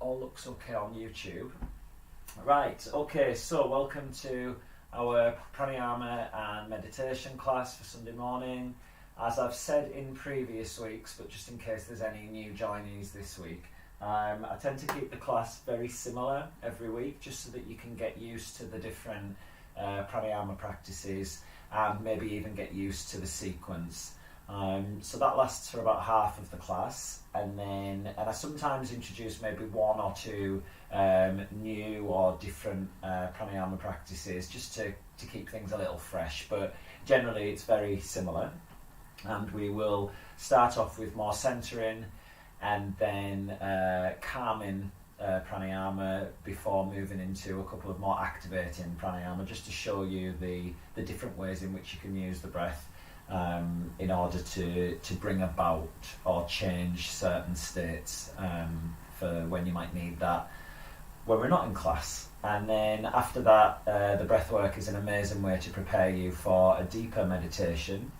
all looks okay on YouTube. Right, okay, so welcome to our Pranayama and Meditation class for Sunday morning. As I've said in previous weeks, but just in case there's any new joinees this week, I tend to keep the class very similar every week, just so that you can get used to the different pranayama practices and maybe even get used to the sequence. So that lasts for about half of the class, and I sometimes introduce maybe one or two new or different pranayama practices just to keep things a little fresh, but generally it's very similar. And we will start off with more centering and then calming pranayama before moving into a couple of more activating pranayama, just to show you the different ways in which you can use the breath in order to bring about or change certain states for when you might need that when we're not in class. And then after that, the breath work is an amazing way to prepare you for a deeper meditation.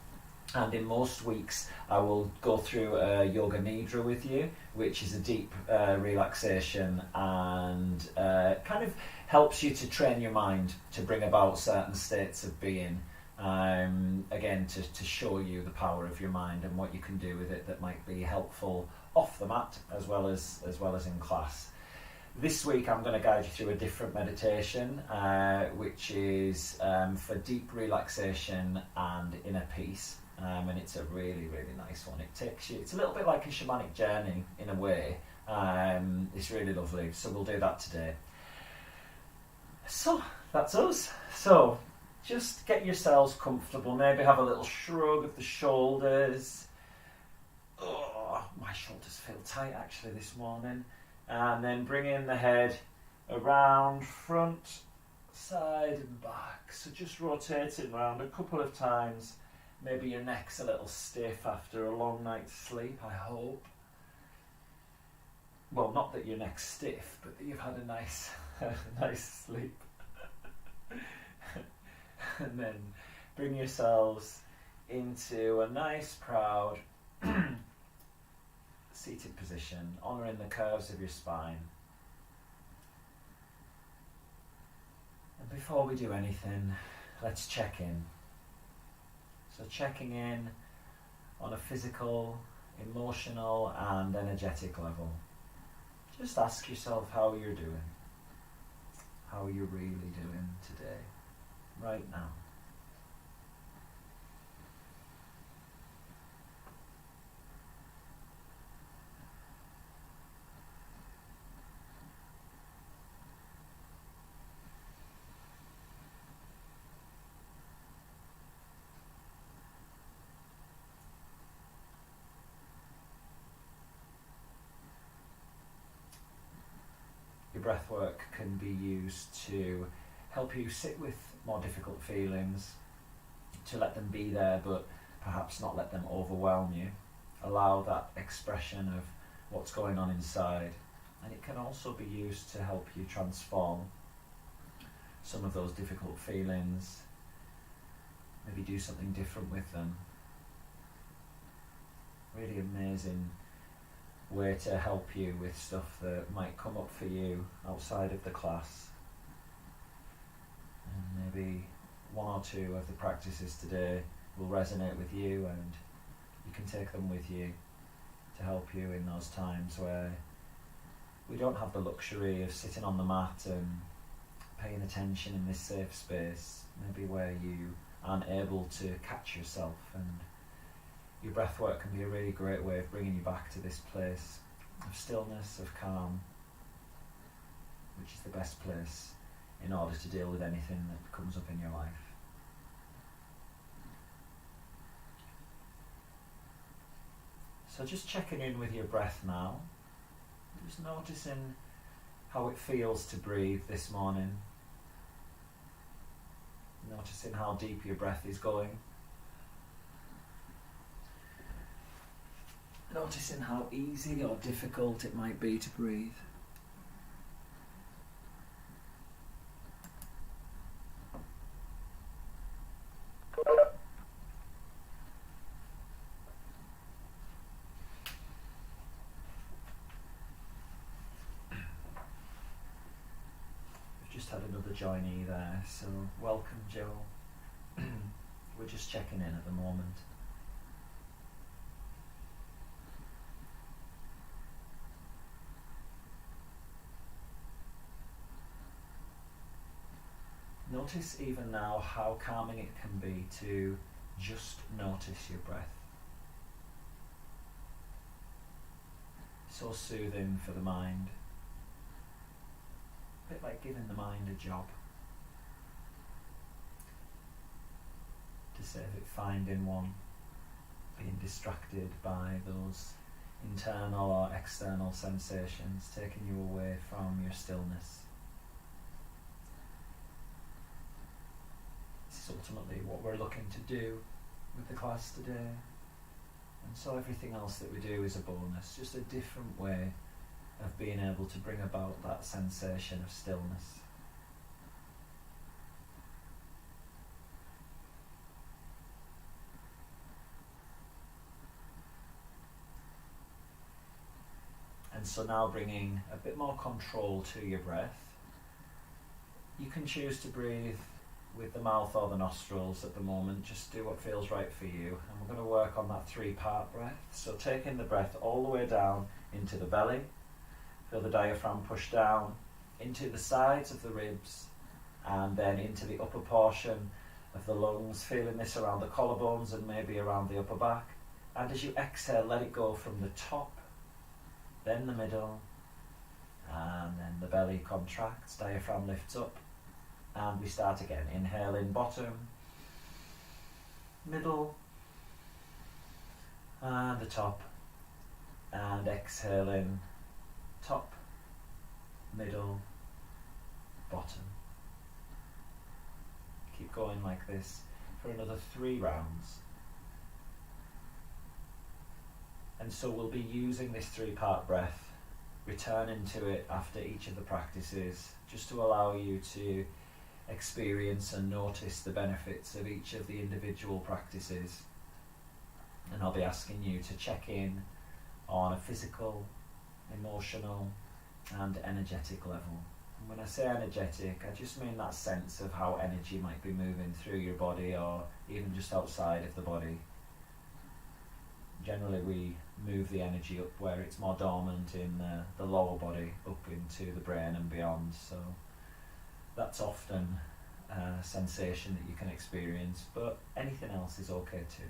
And in most weeks I will go through a Yoga Nidra with you, which is a deep relaxation and kind of helps you to train your mind to bring about certain states of being. Again, to show you the power of your mind and what you can do with it that might be helpful off the mat as well as in class. This week I'm going to guide you through a different meditation, which is for deep relaxation and inner peace, and it's a really, really nice one. It's a little bit like a shamanic journey in a way. It's really lovely, so we'll do that today. So that's us. So just get yourselves comfortable, maybe have a little shrug of the shoulders. Oh, my shoulders feel tight actually this morning. And then bring in the head around, front, side and back. So just rotating around a couple of times. Maybe your neck's a little stiff after a long night's sleep, I hope. Well, not that your neck's stiff, but that you've had a nice sleep. And then bring yourselves into a nice, proud seated position, honouring the curves of your spine. And before we do anything, let's check in. So checking in on a physical, emotional and energetic level. Just ask yourself how you're doing. How are you really doing today? Right now. Your breath work can be used to help you sit with more difficult feelings, to let them be there but perhaps not let them overwhelm you. Allow that expression of what's going on inside, and it can also be used to help you transform some of those difficult feelings, maybe do something different with them. Really amazing way to help you with stuff that might come up for you outside of the class. And maybe one or two of the practices today will resonate with you, and you can take them with you to help you in those times where we don't have the luxury of sitting on the mat and paying attention in this safe space, maybe where you aren't able to catch yourself. And your breath work can be a really great way of bringing you back to this place of stillness, of calm, which is the best place in order to deal with anything that comes up in your life. So just checking in with your breath now, just noticing how it feels to breathe this morning, noticing how deep your breath is going, noticing how easy or difficult it might be to breathe. just had another joinee there, so welcome, Joe. We're just checking in at the moment. Notice even now how calming it can be to just notice your breath. So soothing for the mind. A bit like giving the mind a job. To save it finding one, being distracted by those internal or external sensations, taking you away from your stillness. This is ultimately what we're looking to do with the class today. And so everything else that we do is a bonus, just a different way of being able to bring about that sensation of stillness. And so now bringing a bit more control to your breath. You can choose to breathe with the mouth or the nostrils at the moment. Just do what feels right for you. And we're going to work on that 3-part breath. So taking the breath all the way down into the belly. Feel the diaphragm push down into the sides of the ribs and then into the upper portion of the lungs. Feeling this around the collarbones and maybe around the upper back. And as you exhale, let it go from the top, then the middle, and then the belly contracts, diaphragm lifts up. And we start again. Inhale in bottom, middle, and the top. And exhale in top, middle, bottom. Keep going like this for another 3 rounds. And so we'll be using this 3-part breath, returning to it after each of the practices, just to allow you to experience and notice the benefits of each of the individual practices. And I'll be asking you to check in on a physical, emotional and energetic level. And when I say energetic, I just mean that sense of how energy might be moving through your body or even just outside of the body. Generally we move the energy up where it's more dormant in the lower body, up into the brain and beyond. So that's often a sensation that you can experience, but anything else is okay too.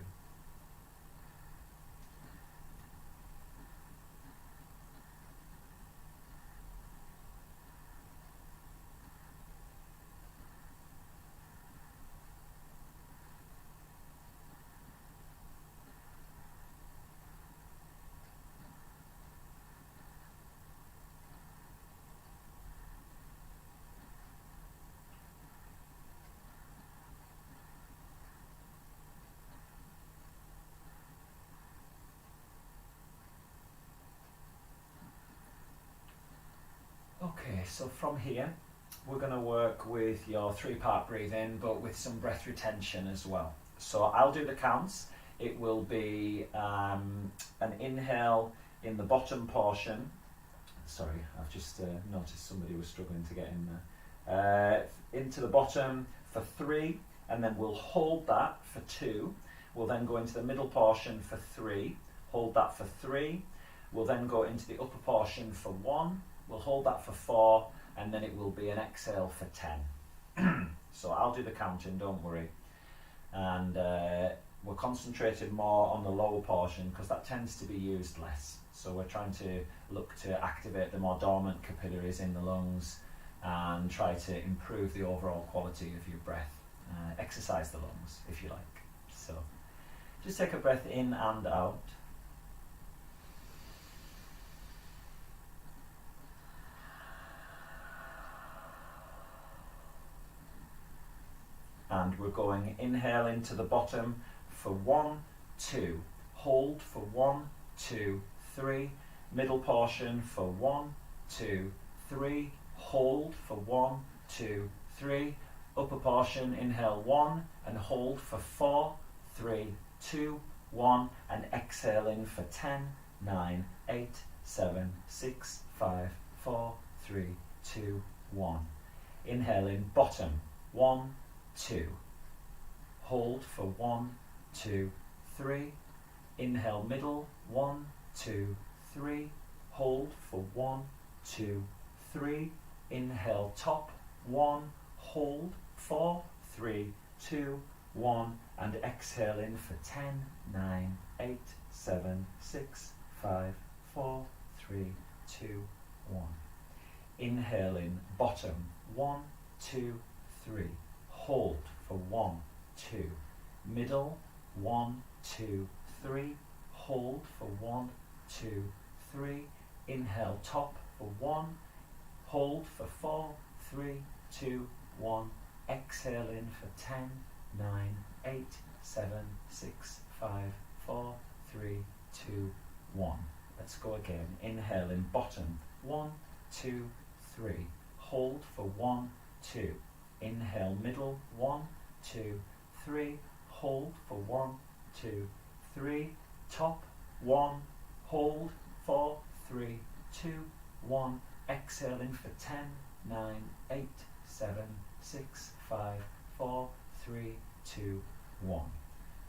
Okay, so from here we're going to work with your 3-part breathing, but with some breath retention as well. So I'll do the counts. It will be an inhale in the bottom portion. Sorry, I've just noticed somebody was struggling to get in there. Into the bottom for 3, and then we'll hold that for 2. We'll then go into the middle portion for 3, hold that for 3. We'll then go into the upper portion for 1. We'll hold that for 4, and then it will be an exhale for 10. So I'll do the counting, don't worry. And we're concentrating more on the lower portion because that tends to be used less. So we're trying to look to activate the more dormant capillaries in the lungs and try to improve the overall quality of your breath. Exercise the lungs, if you like. So just take a breath in and out. And we're going inhale into the bottom for 1, 2, hold for 1, 2, 3, middle portion for 1, 2, 3, hold for 1, 2, 3, upper portion, inhale 1 and hold for 4, 3, 2, 1, and exhale in for 10, 9, 8, 7, 6, 5, 4, 3, 2, 1. Inhaling bottom, 1, 2. Hold for 1, 2, 3. Inhale middle, 1, 2, 3. Hold for 1, 2, 3. Inhale top, 1. Hold, 4, 3, 2, 1. And exhale in for 10, 9, 8, 7, 6, 5, 4, 3, 2, 1. Inhaling bottom, 1, 2, 3. Hold for 1, 2. Middle, 1, 2, 3. Hold for 1, 2, 3. Inhale top for 1. Hold for 4, 3, 2, 1. Exhale in for 10, 9, 8, 7, 6, 5, 4, 3, 2, 1. Let's go again. Inhaling bottom, 1, 2, 3. Hold for 1, 2. Inhale middle, 1, 2, 3. Hold for 1, 2, 3. Top, 1. Hold, 4, 3, 2, 1. Exhale in for 10, 9, 8, 7, 6, 5, 4, 3, 2, 1.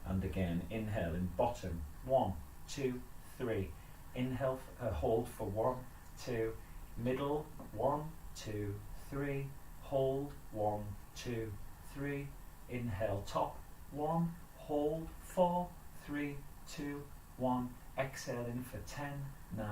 And again, inhaling bottom, 1, 2, 3. Inhale, hold for 1, 2. Middle, 1, 2, 3. Hold, 1, 2, 3. Inhale top, 1. Hold, 4, 3, 2, 1. Exhale in for 10, 9,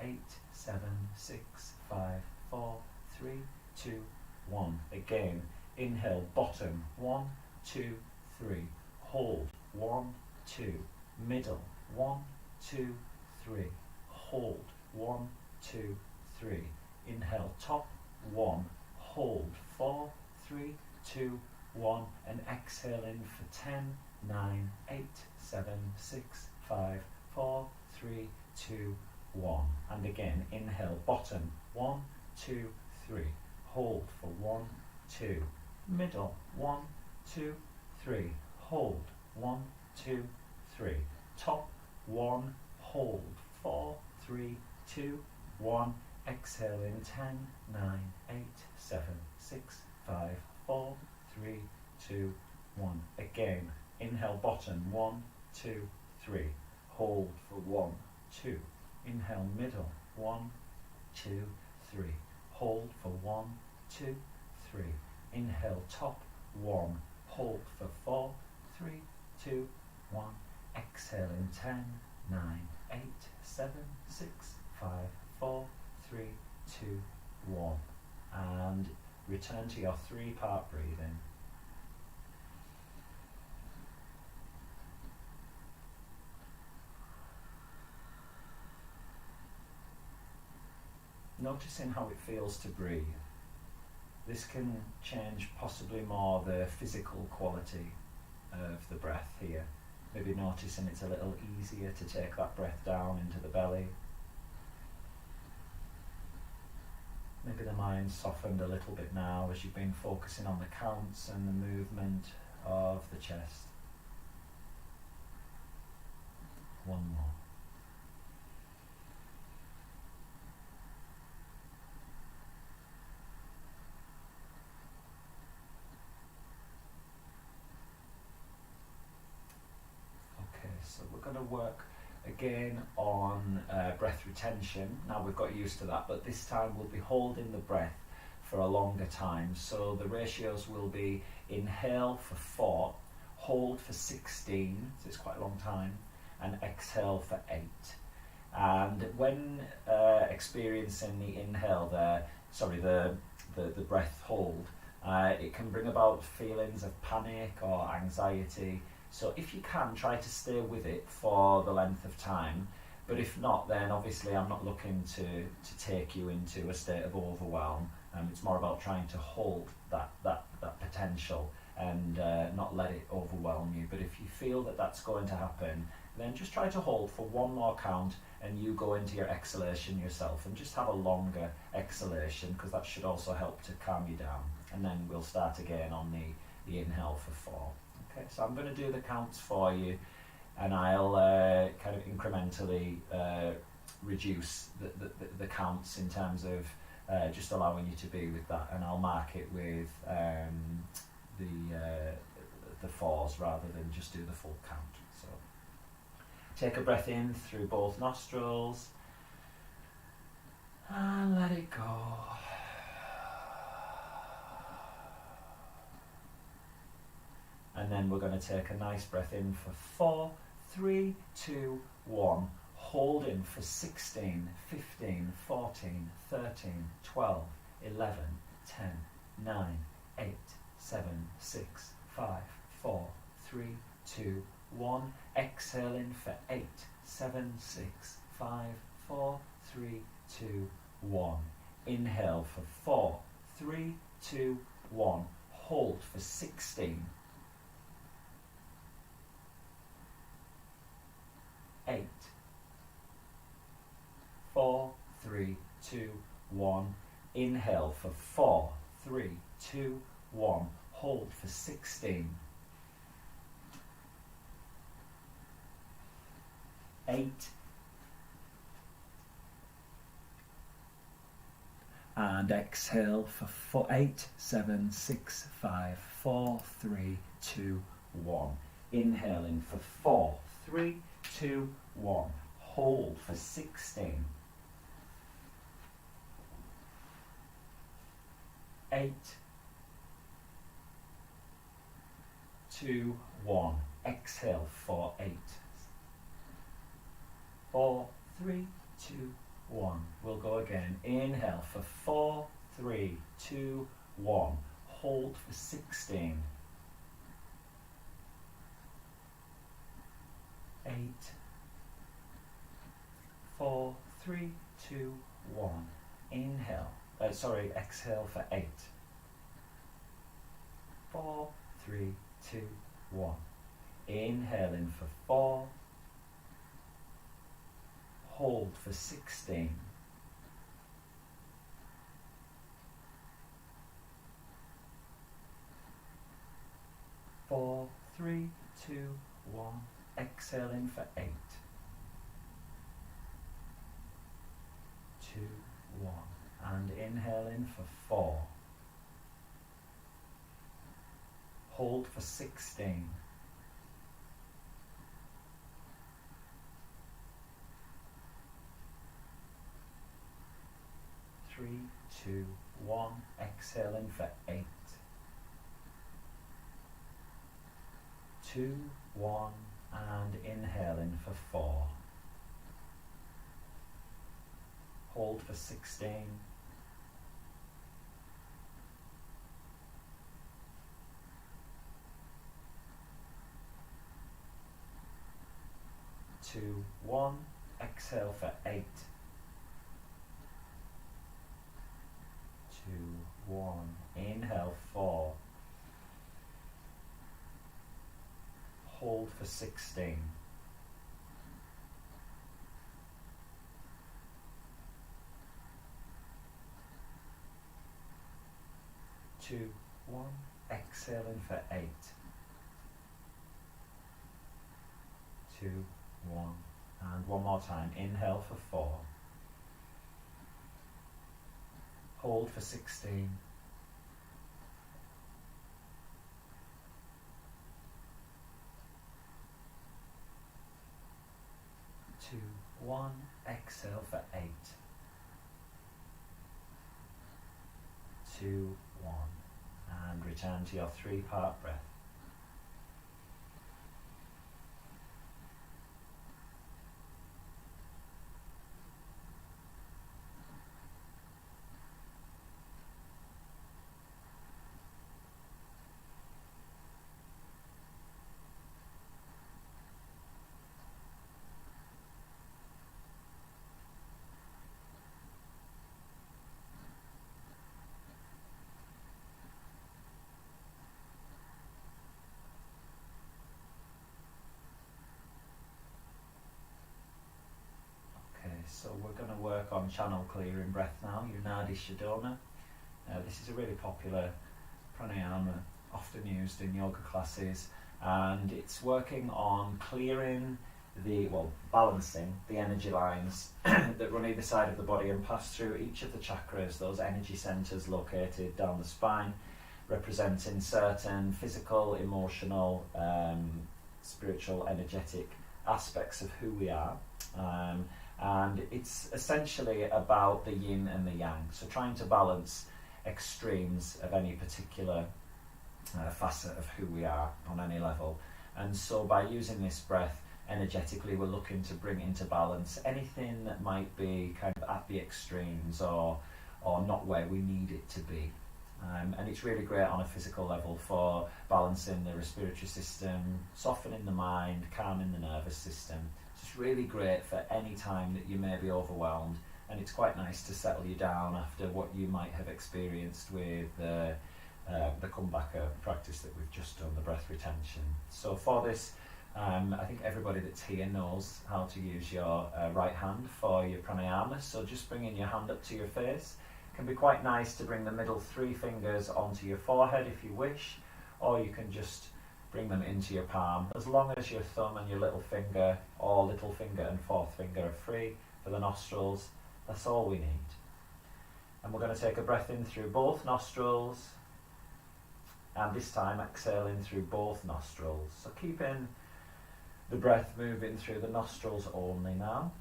8, 7, 6, 5, 4, 3, 2, 1. Again, inhale bottom, 1, 2, 3. Hold, 1, 2. Middle, 1, 2, 3. Hold, 1, 2, 3. Inhale top, 1. Hold, 4, 3, 2, 1. And exhale in for 10, 9, 8, 7, 6, 5, 4, 3, 2, 1. And again, inhale bottom, 1, 2, 3. Hold for 1, 2. Middle, 1, 2, 3. Hold, 1, 2, 3. Top, 1. Hold, 4, 3, 2, 1. Exhale in 10, 9, 8, 7, 6, 5, 4, 3, 2, 1. Again, inhale bottom, 1, 2, 3. Hold for 1, 2. Inhale middle, 1, 2, 3. Hold for 1, 2, 3. Inhale top, 1. Hold for 4, 3, 2, 1. Exhale in 10, 9, 8, 7, 6, 5, 4, 3, 2, 1. And return to your 3-part breathing. Noticing how it feels to breathe. This can change possibly more the physical quality of the breath here. Maybe noticing it's a little easier to take that breath down into the belly. Maybe the mind softened a little bit now as you've been focusing on the counts and the movement of the chest. One more. So we're going to work again on breath retention. Now we've got used to that, but this time we'll be holding the breath for a longer time. So the ratios will be inhale for 4, hold for 16, so it's quite a long time, and exhale for 8. And when experiencing the inhale there, the breath hold, it can bring about feelings of panic or anxiety. So if you can, try to stay with it for the length of time. But if not, then obviously I'm not looking to take you into a state of overwhelm. It's more about trying to hold that potential and not let it overwhelm you. But if you feel that that's going to happen, then just try to hold for one more count and you go into your exhalation yourself and just have a longer exhalation, because that should also help to calm you down. And then we'll start again on the inhale for 4. Okay, so I'm going to do the counts for you, and I'll kind of incrementally reduce the counts in terms of just allowing you to be with that, and I'll mark it with the fours rather than just do the full count. So take a breath in through both nostrils and let it go. And then we're going to take a nice breath in for 4, 3, 2, 1. Hold in for 16, 15, 14, 13, 12, 11, 10, 9, 8, 7, 6, 5, 4, 3, 2, 1. Exhale in for 8, 7, 6, 5, 4, 3, 2, 1. Inhale for 4, 3, 2, 1. Hold for 16, 8, 4, 3, 2, 1. Inhale for 4, 3, 2, 1. Hold for 16, 8, and exhale for 8, 7, 6, 5, 4, 3, 2, 1. Inhale in for 4, 3, 2, 1. Hold for 16, 8, 2, 1. Exhale for 8, 4, 3, 2, 1. We'll go again. Inhale for 4, 3, 2, 1. Hold for 16, 8, 4, 3, 2, 1. Inhale. Exhale for 8, 4, 3, 2, 1. Inhale in for 4. Hold for 16, 4, 3, 2, 1. Exhale in for 8, 2, 1. And inhale in for 4. Hold for 16, 3, 2, 1. Exhale in for 8, 2, 1. And inhale in for 4. Hold for 16, 2, 1. Exhale for 8, 2, 1. Inhale 4. Hold for 16, 2, 1. Exhale in for 8, 2, 1. And one more time. Inhale for 4. Hold for 16, 2, 1. Exhale for 8, 2, 1. And return to your 3-part breath. So we're going to work on channel clearing breath now, Unadi Shadona. This is a really popular pranayama, often used in yoga classes, and it's working on clearing balancing the energy lines that run either side of the body and pass through each of the chakras, those energy centres located down the spine, representing certain physical, emotional, spiritual, energetic aspects of who we are. And it's essentially about the yin and the yang, so trying to balance extremes of any particular facet of who we are on any level. And so by using this breath energetically, we're looking to bring into balance anything that might be kind of at the extremes or not where we need it to be. And it's really great on a physical level for balancing the respiratory system, softening the mind, calming the nervous system. So it's really great for any time that you may be overwhelmed, and it's quite nice to settle you down after what you might have experienced with the comeback practice that we've just done, the breath retention. So for this, I think everybody that's here knows how to use your right hand for your pranayama. So just bringing your hand up to your face. It can be quite nice to bring the middle 3 fingers onto your forehead if you wish, or you can just bring them into your palm. As long as your thumb and your little finger, or little finger and 4th finger, are free for the nostrils, that's all we need. And we're going to take a breath in through both nostrils, and this time exhaling through both nostrils. So keeping the breath moving through the nostrils only now.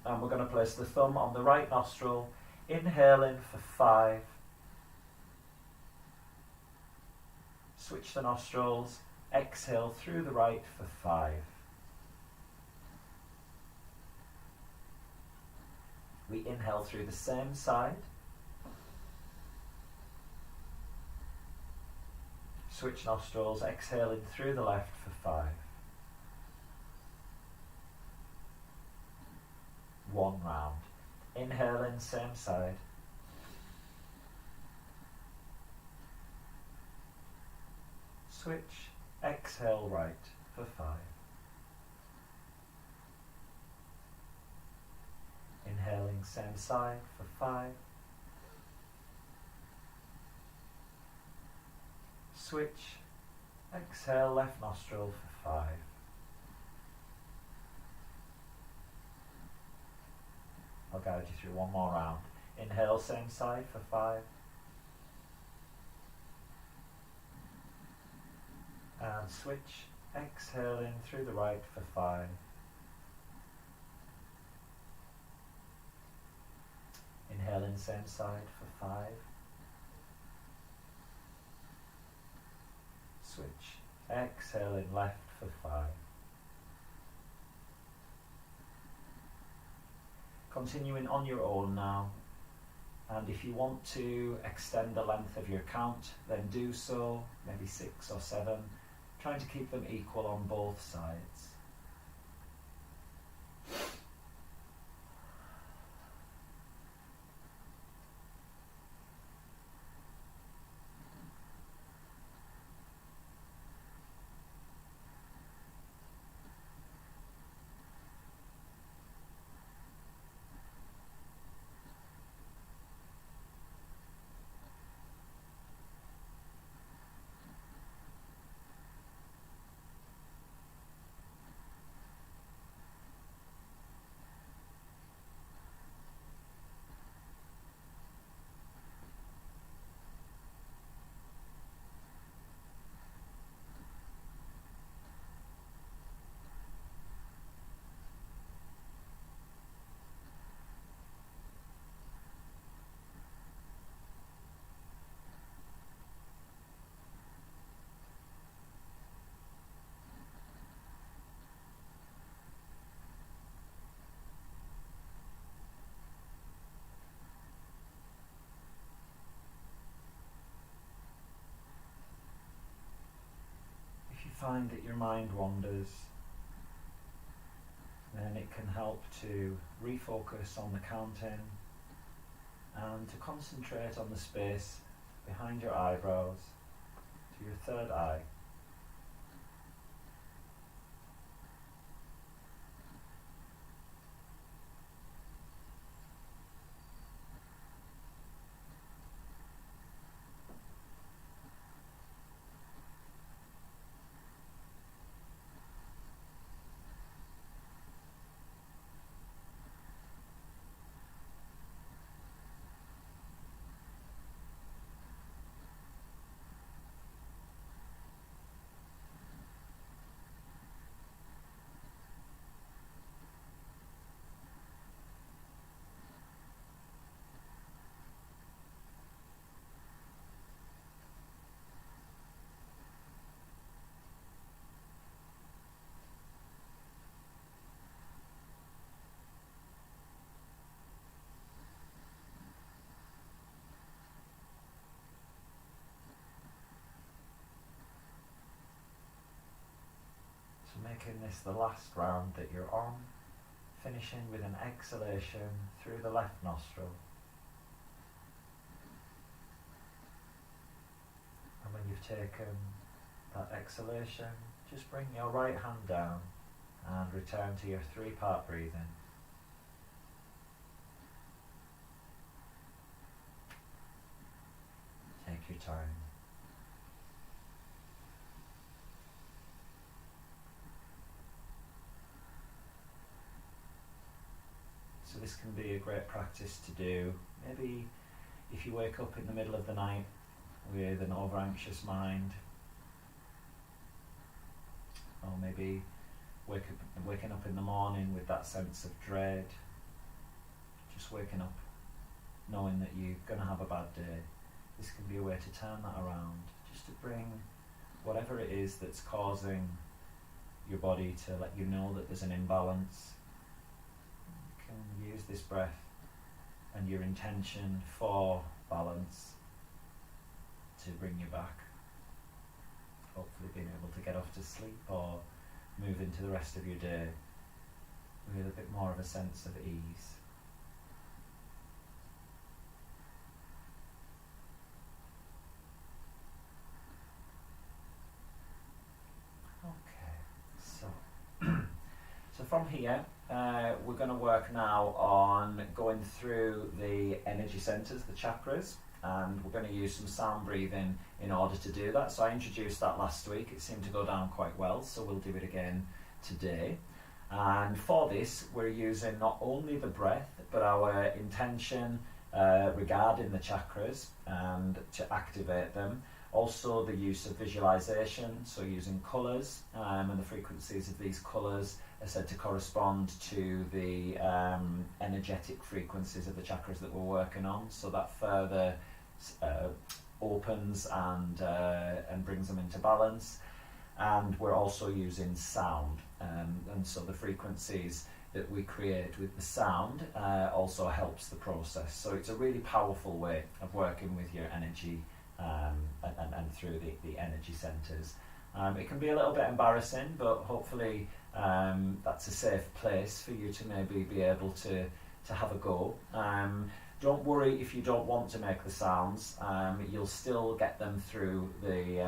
And we're going to place the thumb on the right nostril, inhaling for 5. Switch the nostrils, exhale through the right for 5. We inhale through the same side. Switch nostrils, exhaling through the left for 5. 1 round. Inhaling, same side. Switch, exhale right for 5. Inhaling, same side for 5. Switch, exhale left nostril for 5. I'll guide you through one more round. Inhale, same side for 5. And switch, exhaling through the right for 5. Inhaling, same side for 5. Switch, exhaling left for 5. Continuing on your own now, and if you want to extend the length of your count, then do so, maybe 6 or 7, trying to keep them equal on both sides. Find that your mind wanders, then it can help to refocus on the counting and to concentrate on the space behind your eyebrows to your 3rd eye. making this the last round that you're on, finishing with an exhalation through the left nostril. And when you've taken that exhalation, just bring your right hand down and return to your 3-part breathing. Take your time. So this can be a great practice to do. Maybe if you wake up in the middle of the night with an over-anxious mind, or maybe waking up in the morning with that sense of dread, just waking up knowing that you're going to have a bad day. This can be a way to turn that around, just to bring whatever it is that's causing your body to let you know that there's an imbalance. You can use this breath and your intention for balance to bring you back. Hopefully being able to get off to sleep or move into the rest of your day with a bit more of a sense of ease. So from here, we're going to work now on going through the energy centers, the chakras, and we're going to use some sound breathing in order to do that. So I introduced that last week. It seemed to go down quite well, so we'll do it again today. And for this, we're using not only the breath, but our intention regarding the chakras and to activate them. Also the use of visualization, so using colours, and the frequencies of these colours are said to correspond to the energetic frequencies of the chakras that we're working on, so that further opens and brings them into balance. And we're also using sound, and so the frequencies that we create with the sound also helps the process. So it's a really powerful way of working with your energy and through the energy centres. It can be a little bit embarrassing, but hopefully that's a safe place for you to maybe be able to have a go. Don't worry if you don't want to make the sounds. You'll still get them through the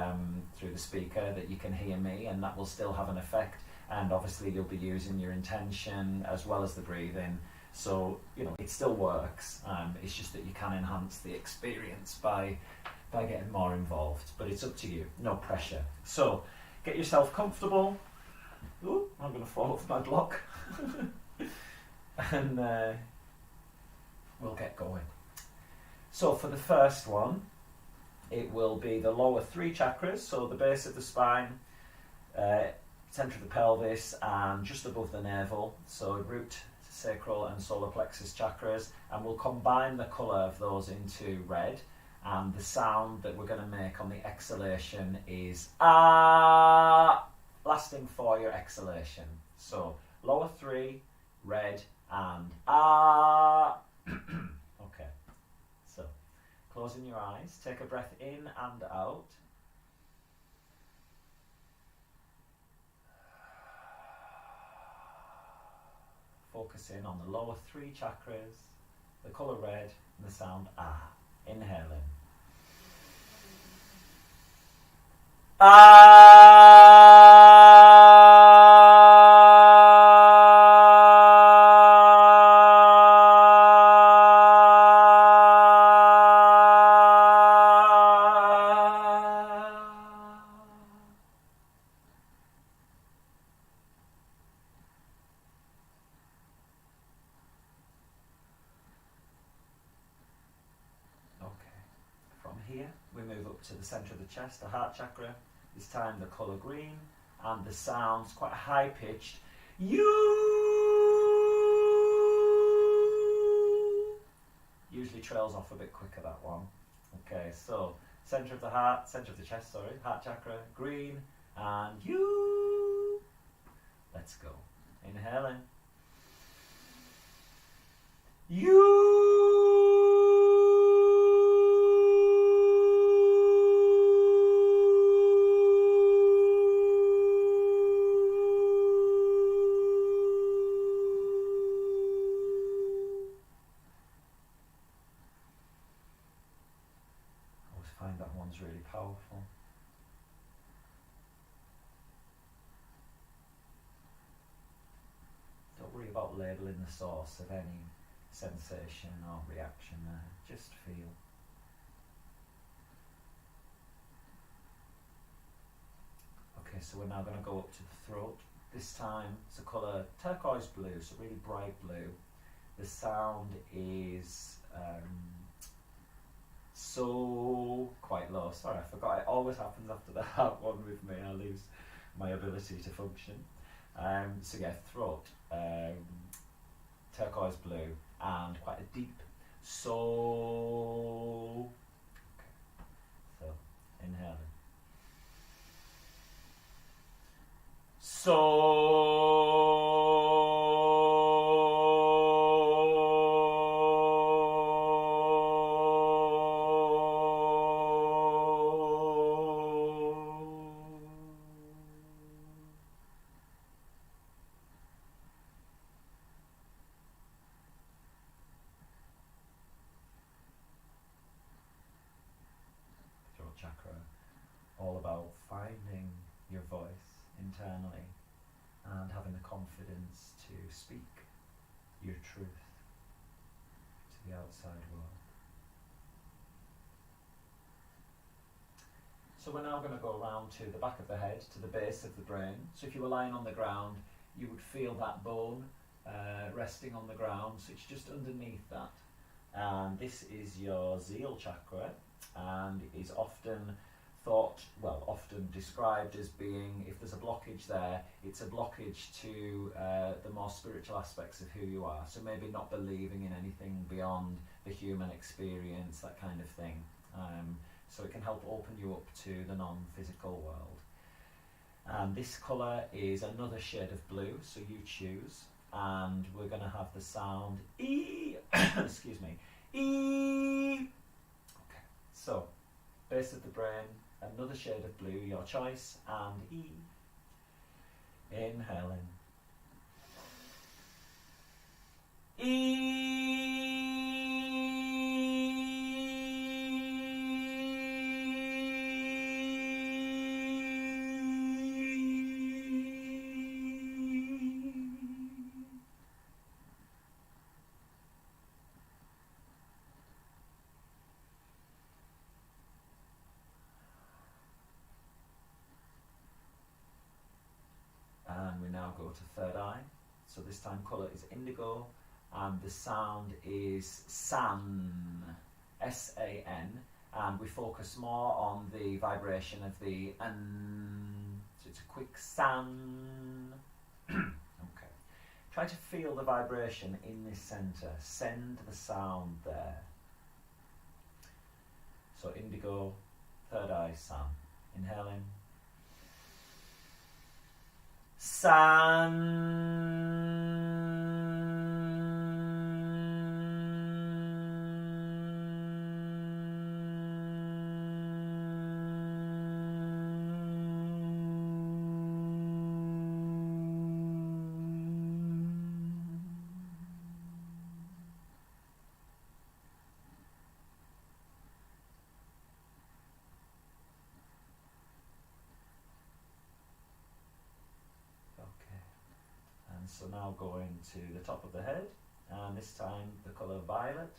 speaker, that you can hear me, and that will still have an effect. And obviously you'll be using your intention as well as the breathing. So, it still works. It's just that you can enhance the experience by getting more involved, but it's up to you, no pressure. So get yourself comfortable. Ooh, I'm going to fall off my block. And we'll get going. So for the first one, it will be the lower 3 chakras, so the base of the spine, centre of the pelvis, and just above the navel, so root, sacral and solar plexus chakras, and we'll combine the colour of those into red. And the sound that we're going to make on the exhalation is ah, lasting for your exhalation. So lower 3, red, and ah. Okay, so closing your eyes, take a breath in and out. Focusing on the lower 3 chakras, the colour red, and the sound ah. Inhaling. Here we move up to the centre of the chest, the heart chakra, this time the colour green, and the sound's quite high pitched. You usually trails off a bit quicker, that one. Okay, so centre of the heart, centre of the chest, sorry, heart chakra, green, and you. Let's go. Inhaling. You. find that one's really powerful. Don't worry about labelling the source of any sensation or reaction there, just feel. Okay, so we're now going to go up to the throat. This time it's a colour turquoise blue, so really bright blue. The sound is so quite low. Sorry, I forgot. It always happens after the heart one with me. I lose my ability to function. So yeah, throat, turquoise blue, and quite a deep so. Okay. So inhaling. Throat chakra, all about finding your voice internally and having the confidence to speak your truth to the outside world. So we're now going to go around to the back of the head, to the base of the brain. So if you were lying on the ground, you would feel that bone resting on the ground, so it's just underneath that. And this is your zeal chakra, and it is often often described as being, if there's a blockage there, it's a blockage to the more spiritual aspects of who you are. So maybe not believing in anything beyond the human experience, that kind of thing. So it can help open you up to the non-physical world. And this colour is another shade of blue, so you choose. And we're going to have the sound E, excuse me, E. Okay, so base of the brain, another shade of blue, your choice, and E. Inhaling. E. And we now go to third eye. So this time colour is indigo, and the sound is san, S-A-N, and we focus more on the vibration of the n. So it's a quick san. Okay. Try to feel the vibration in this centre. Send the sound there. So indigo, third eye, san. Inhaling. San. So now going to the top of the head, and this time the colour violet,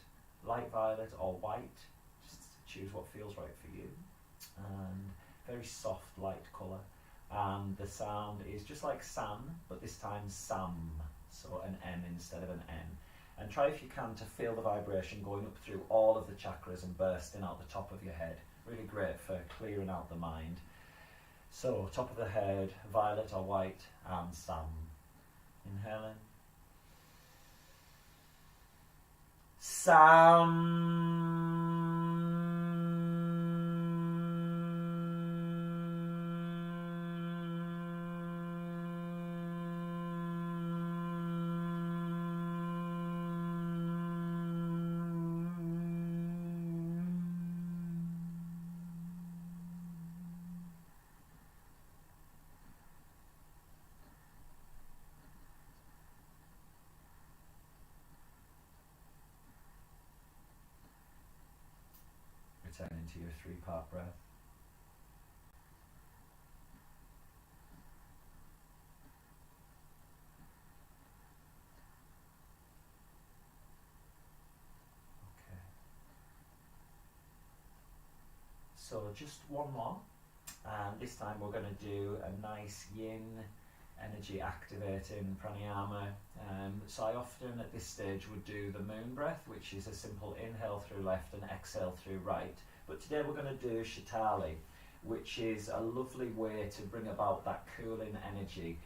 light violet or white, just choose what feels right for you, and very soft light colour, and the sound is just like san, but this time sam, so an M instead of an N. And try if you can to feel the vibration going up through all of the chakras and bursting out the top of your head. Really great for clearing out the mind. So top of the head, violet or white, and sam. Inhaling. Sam. return into your 3-part breath. Okay. So just one more, and this time we're going to do a nice yin energy activating pranayama. So I often at this stage would do the moon breath, which is a simple inhale through left and exhale through right. But today we're going to do Shatali, which is a lovely way to bring about that cooling energy.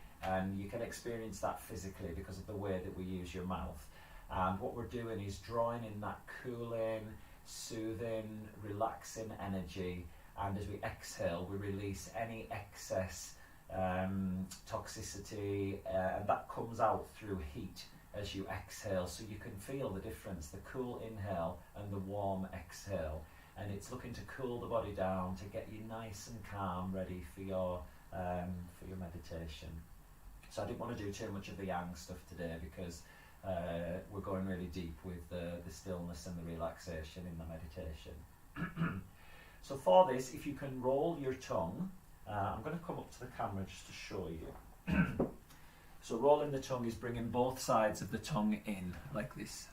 You can experience that physically because of the way that we use your mouth. And what we're doing is drawing in that cooling, soothing, relaxing energy. And as we exhale, we release any excess toxicity, and that comes out through heat as you exhale, so you can feel the difference, the cool inhale and the warm exhale, and it's looking to cool the body down, to get you nice and calm, ready for your meditation. So I didn't want to do too much of the yang stuff today because we're going really deep with the stillness and the relaxation in the meditation. So for this, if you can roll your tongue, I'm going to come up to the camera just to show you. So rolling the tongue is bringing both sides of the tongue in, like this.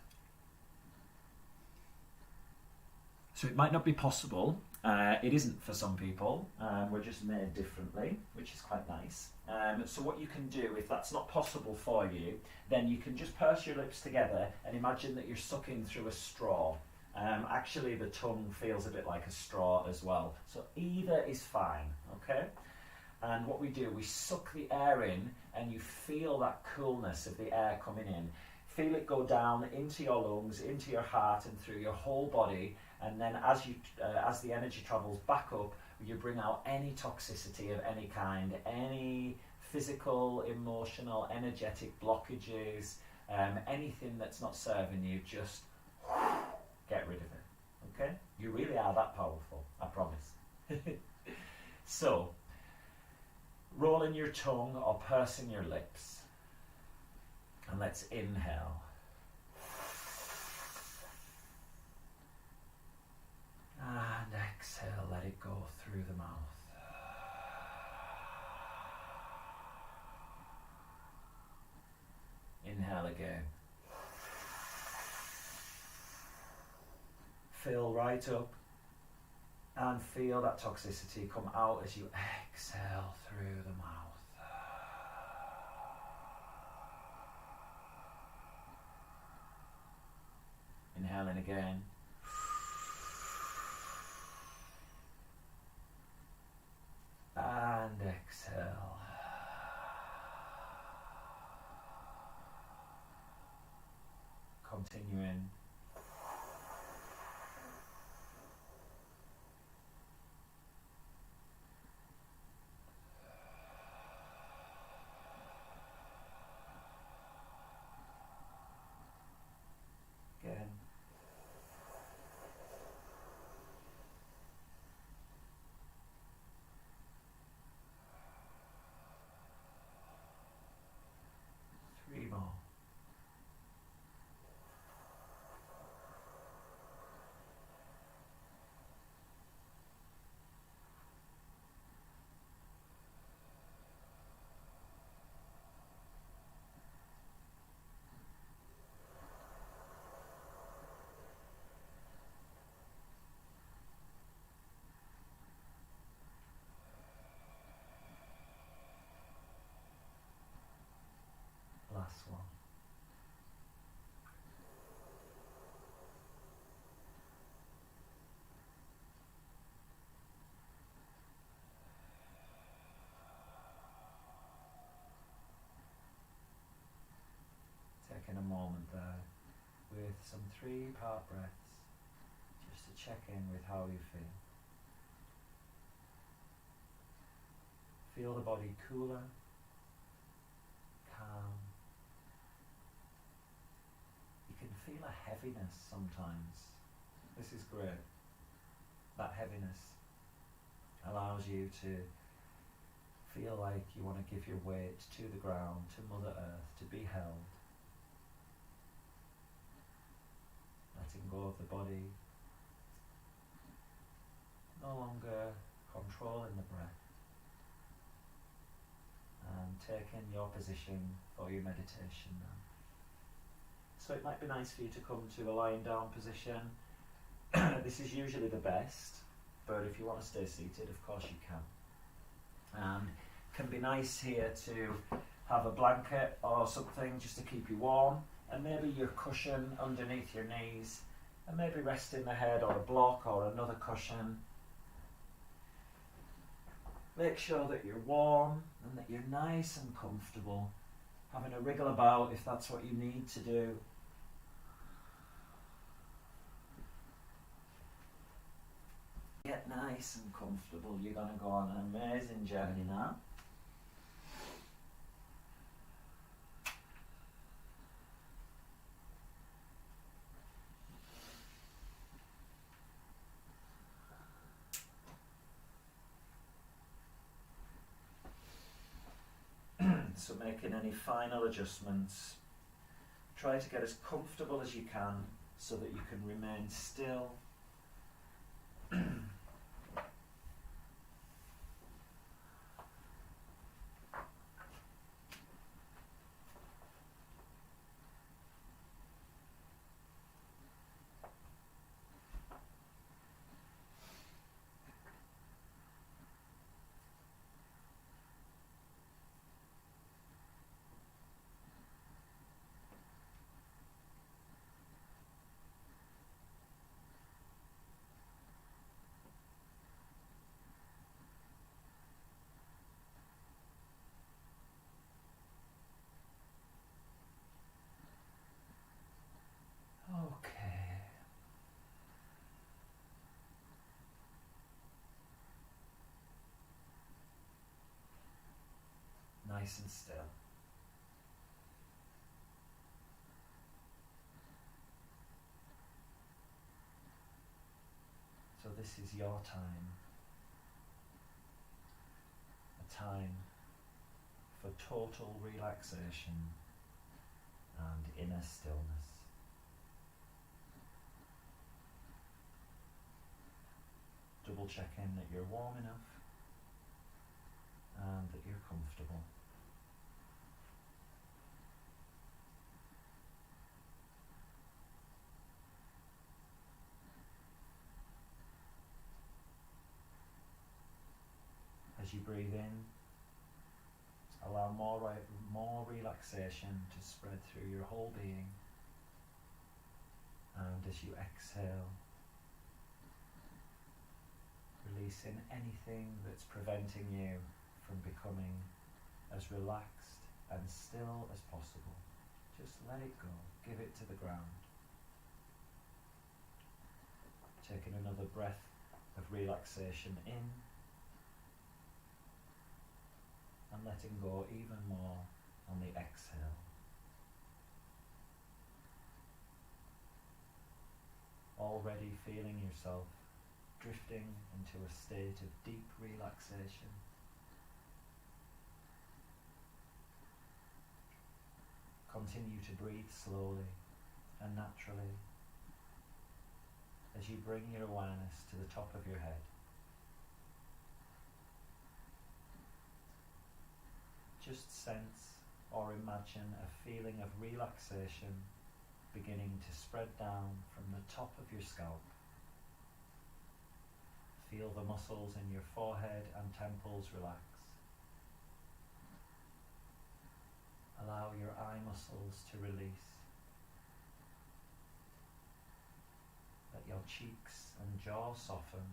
So it might not be possible, it isn't for some people, we're just made differently, which is quite nice. So what you can do, if that's not possible for you, then you can just purse your lips together and imagine that you're sucking through a straw. Actually the tongue feels a bit like a straw as well, so either is fine, okay? And what we do, we suck the air in and you feel that coolness of the air coming in. Feel it go down into your lungs, into your heart and through your whole body, and then as the energy travels back up, you bring out any toxicity of any kind, any physical, emotional, energetic blockages, anything that's not serving you, just get rid of it, okay? You really are that powerful, I promise. So, rolling your tongue or pursing your lips, and let's inhale. And exhale, let it go through the mouth. Inhale again. Fill right up and feel that toxicity come out as you exhale through the mouth. Inhaling again. And exhale. Continuing. Again. Three more. Last one. Taking a moment there with some 3-part breaths, just to check in with how you feel. Feel the body cooler, calm. You can feel a heaviness sometimes. This is great. That heaviness allows you to feel like you want to give your weight to the ground, to Mother Earth, to be held. Letting go of the body. taking your position for your meditation now. So it might be nice for you to come to a lying down position. This is usually the best, but if you want to stay seated, of course you can. And it can be nice here to have a blanket or something just to keep you warm, and maybe your cushion underneath your knees, and maybe resting the head on a block or another cushion. Make sure that you're warm and that you're nice and comfortable, having a wriggle about if that's what you need to do. Get nice and comfortable. You're going to go on an amazing journey now. So making any final adjustments, try to get as comfortable as you can so that you can remain still. Okay. Nice and still. So this is your time. A time for total relaxation and inner stillness. Double checking that you're warm enough and that you're comfortable. As you breathe in, allow more relaxation to spread through your whole being. And as you exhale, releasing anything that's preventing you from becoming as relaxed and still as possible. Just let it go, give it to the ground. Taking another breath of relaxation in, and letting go even more on the exhale. Already feeling yourself drifting into a state of deep relaxation. Continue to breathe slowly and naturally as you bring your awareness to the top of your head. Just sense or imagine a feeling of relaxation beginning to spread down from the top of your scalp. Feel the muscles in your forehead and temples relax. Allow your eye muscles to release. Let your cheeks and jaw soften,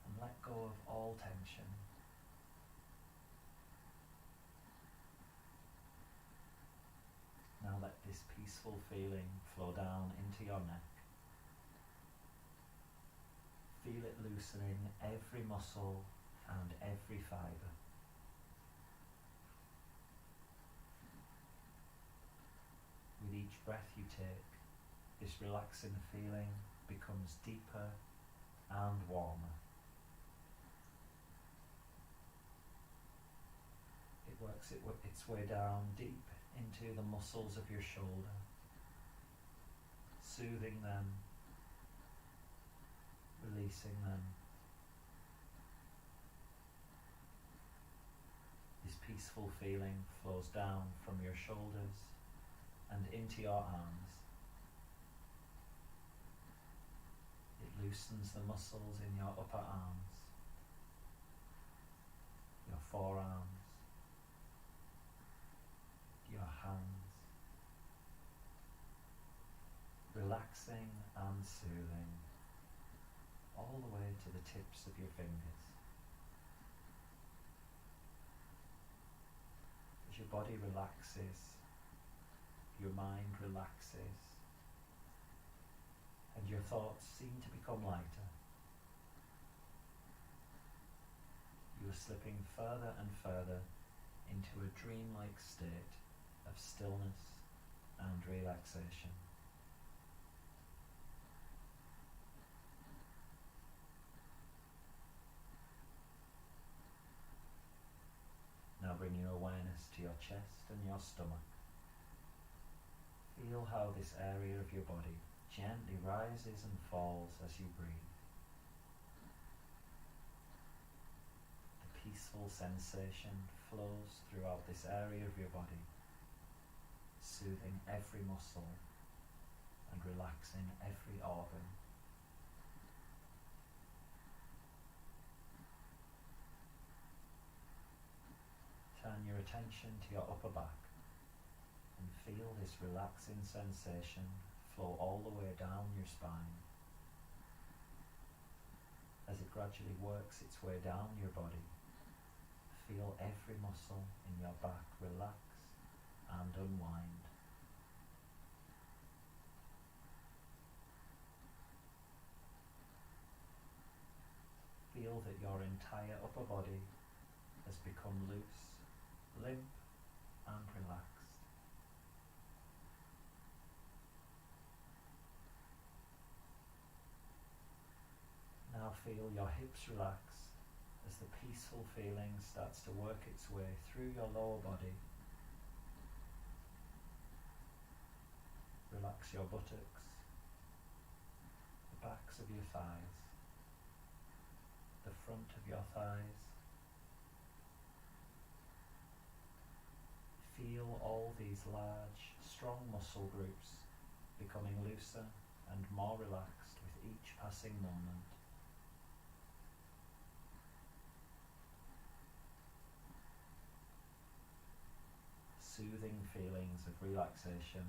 and let go of all tension. Now let this peaceful feeling flow down into your neck. Feel it loosening every muscle and every fibre. With each breath you take, this relaxing feeling becomes deeper and warmer. It works its way down deep into the muscles of your shoulder, soothing them, releasing them. This peaceful feeling flows down from your shoulders and into your arms. It loosens the muscles in your upper arms, your forearms, your hands, relaxing and soothing all the way to the tips of your fingers. As your body relaxes, your mind relaxes, and your thoughts seem to become lighter. You are slipping further and further into a dreamlike state of stillness and relaxation. Now bring your awareness to your chest and your stomach. Feel how this area of your body gently rises and falls as you breathe. The peaceful sensation flows throughout this area of your body, soothing every muscle and relaxing every organ. Turn your attention to your upper back and feel this relaxing sensation flow all the way down your spine. As it gradually works its way down your body, feel every muscle in your back relax and unwind. Feel that your entire upper body has become loose, limp and relaxed. Now feel your hips relax as the peaceful feeling starts to work its way through your lower body. Relax your buttocks, the backs of your thighs, the front of your thighs. Feel all these large, strong muscle groups becoming looser and more relaxed with each passing moment. Soothing feelings of relaxation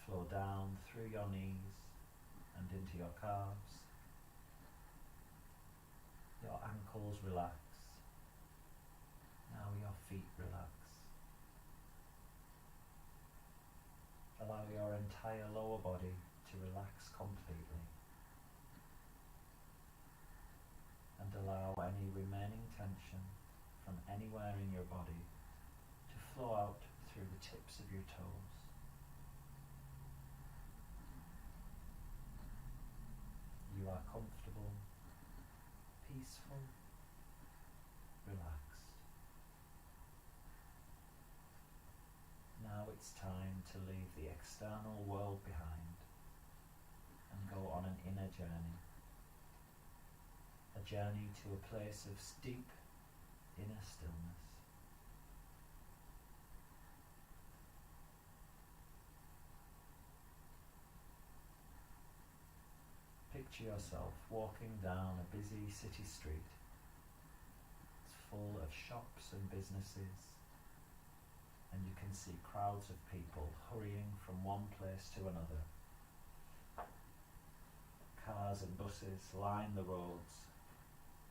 flow down through your knees and into your calves. Your ankles relax. Now your feet relax. Allow your entire lower body to relax completely. And allow any remaining tension from anywhere in your body to flow out through the tips of your toes. You are comfortable, peaceful, relaxed. Now it's time to leave the external world behind and go on an inner journey. A journey to a place of deep inner stillness. Picture yourself walking down a busy city street. It's full of shops and businesses, and you can see crowds of people hurrying from one place to another. Cars and buses line the roads,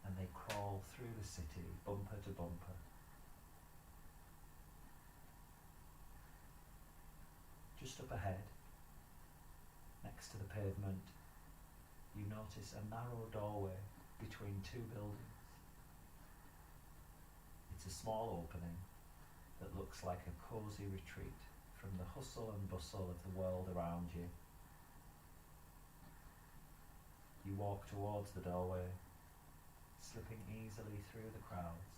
and they crawl through the city, bumper to bumper. Just up ahead, next to the pavement, you notice a narrow doorway between two buildings. It's a small opening that looks like a cosy retreat from the hustle and bustle of the world around you. You walk towards the doorway, slipping easily through the crowds.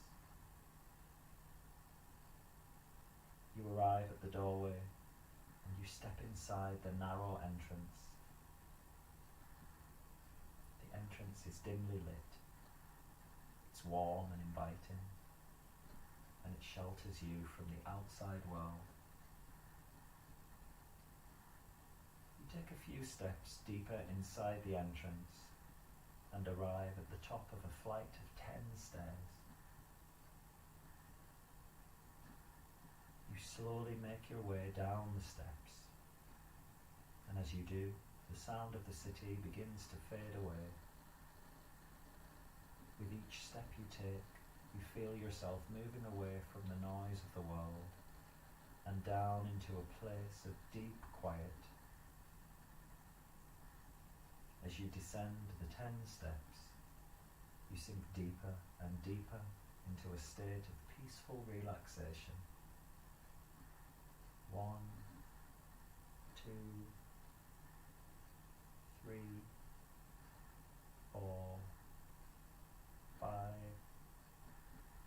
You arrive at the doorway and you step inside the narrow entrance. The entrance is dimly lit. It's warm and inviting. and it shelters you from the outside world. You take a few steps deeper inside the entrance and arrive at the top of a flight of 10 stairs. You slowly make your way down the steps, and as you do, the sound of the city begins to fade away. With each step you take, you feel yourself moving away from the noise of the world and down into a place of deep quiet. As you descend the 10 steps, you sink deeper and deeper into a state of peaceful relaxation. 1, 2, 3, 4, 5,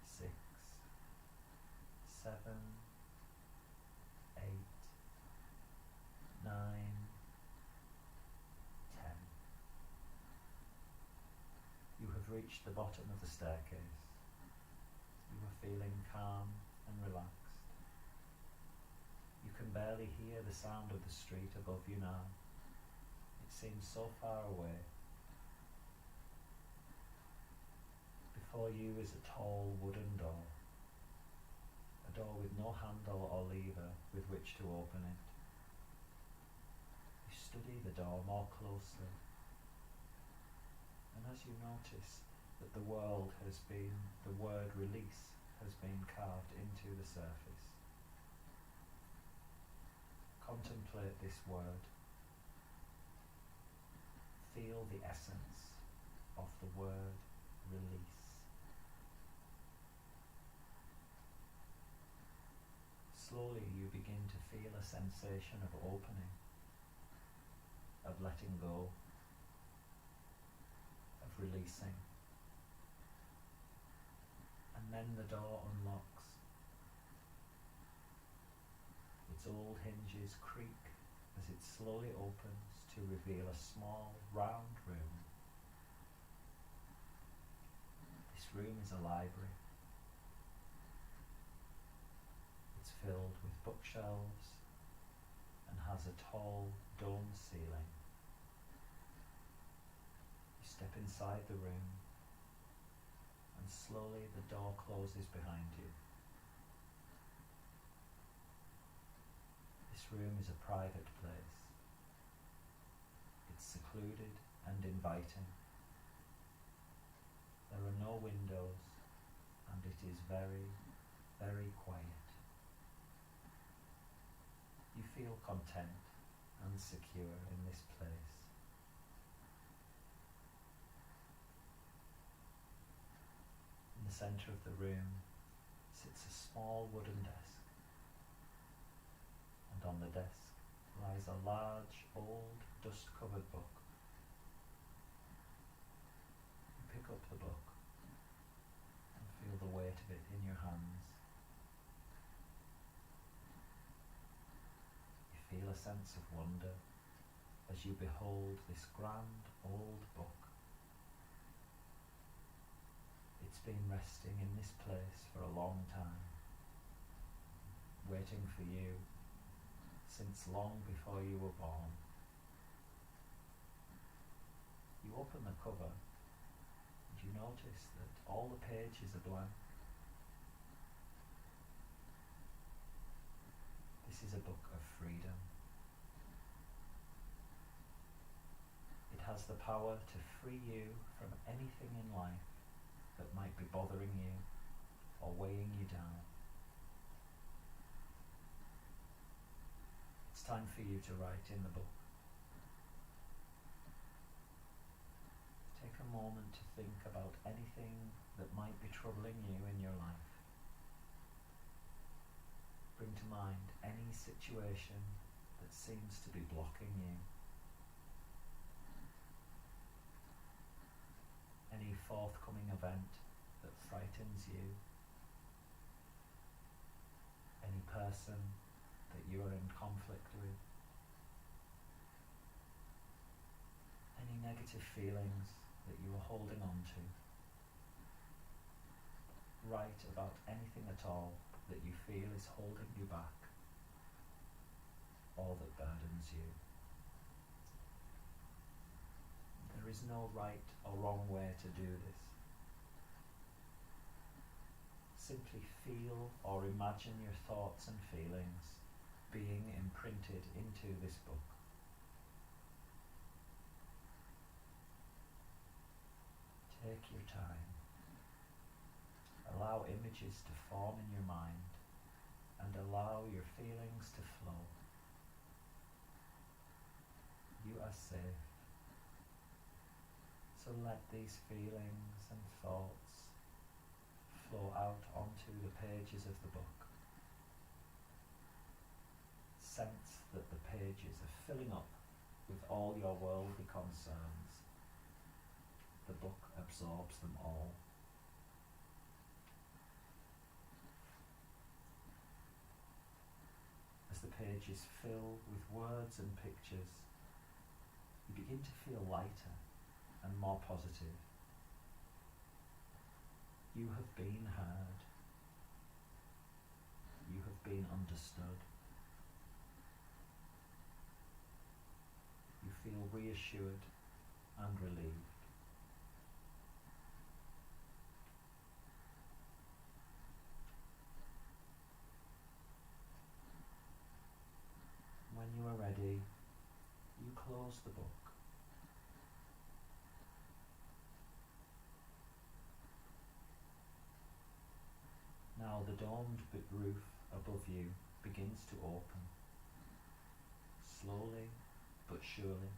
6, 7, 8, 9, 10. You have reached the bottom of the staircase. You are feeling calm and relaxed. You can barely hear the sound of the street above you now. It seems so far away. Before you is a tall wooden door, a door with no handle or lever with which to open it. You study the door more closely, and as you notice that the word release has been carved into the surface, contemplate this word. Feel the essence of the word release. Slowly you begin to feel a sensation of opening, of letting go, of releasing. And then the door unlocks. Its old hinges creak as it slowly opens to reveal a small, round room. This room is a library. It's filled with bookshelves and has a tall, domed ceiling. You step inside the room, and slowly the door closes behind you. This room is a private place. It's secluded and inviting. There are no windows, and it is very, very quiet. You feel content and secure in this place. In the centre of the room sits a small wooden desk, and on the desk lies a large, old, dust-covered book. You pick up the book and feel the weight of it in your hands. You feel a sense of wonder as you behold this grand old book. It's been resting in this place for a long time, waiting for you since long before you were born. You open the cover and you notice that all the pages are blank. This is a book of freedom. It has the power to free you from anything in life that might be bothering you or weighing you down. It's time for you to write in the book. Take a moment to think about anything that might be troubling you in your life. Bring to mind any situation that seems to be blocking you. Any forthcoming event that frightens you. Any person that you are in conflict with. Any negative feelings that you are holding on to. write about anything at all that you feel is holding you back or that burdens you. There is no right or wrong way to do this. Simply feel or imagine your thoughts and feelings being imprinted into this book. Take your time. Allow images to form in your mind and allow your feelings to flow. You are safe. So let these feelings and thoughts flow out onto the pages of the book. Sense that the pages are filling up with all your worldly concerns. The book absorbs them all. As the pages fill with words and pictures, you begin to feel lighter and more positive. You have been heard. You have been understood. You feel reassured and relieved. When you are ready, you close the book. Now the domed roof above you begins to open. Slowly but surely,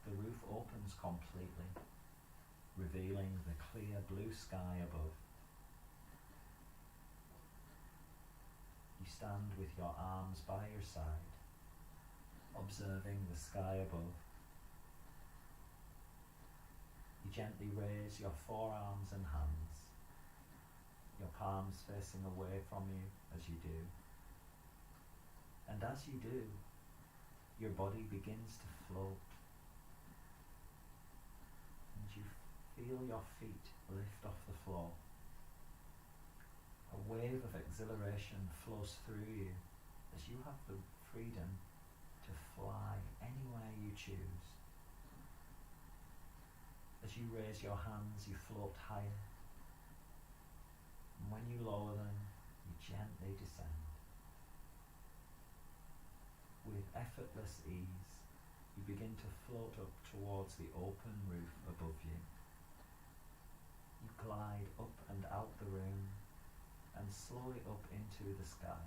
the roof opens completely, revealing the clear blue sky above. You stand with your arms by your side, observing the sky above. You gently raise your forearms and hands, your palms facing away from you as you do. And as you do, your body begins to float. And you feel your feet lift off the floor. A wave of exhilaration flows through you as you have the freedom to fly anywhere you choose. As you raise your hands, you float higher. And when you lower them, you gently descend. With effortless ease, you begin to float up towards the open roof above you. You glide up and out the room and slowly up into the sky.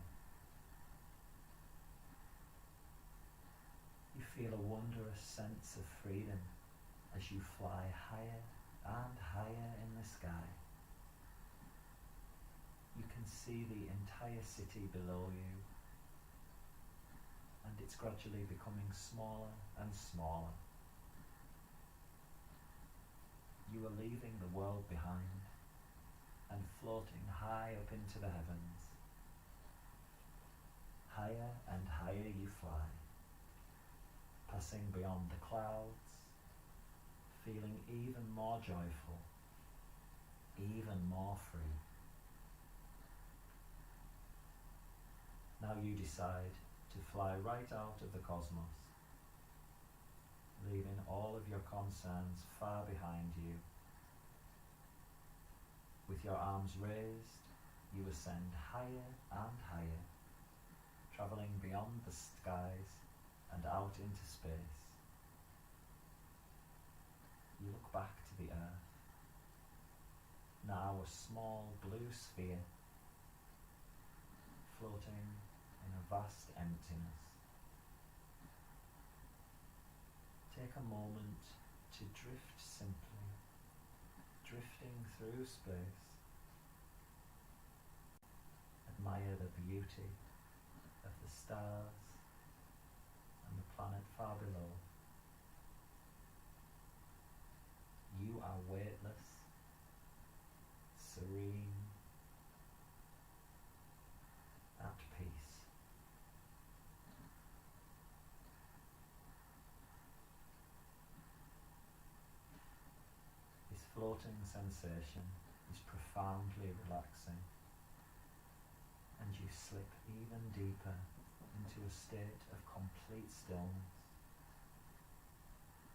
You feel a wondrous sense of freedom as you fly higher and higher in the sky. You can see the entire city below you, and it's gradually becoming smaller and smaller. You are leaving the world behind and floating high up into the heavens. Higher and higher you fly, passing beyond the clouds, feeling even more joyful, even more free. Now you decide to fly right out of the cosmos, leaving all of your concerns far behind you. With your arms raised, you ascend higher and higher, travelling beyond the skies and out into space. You look back to the earth, now a small blue sphere, floating in a vast emptiness. Take a moment to drift simply, drifting through space. Admire the beauty of the stars and the planet far below. You are weightless, serene, at peace. This floating sensation is profoundly relaxing, and you slip even deeper into a state of complete stillness.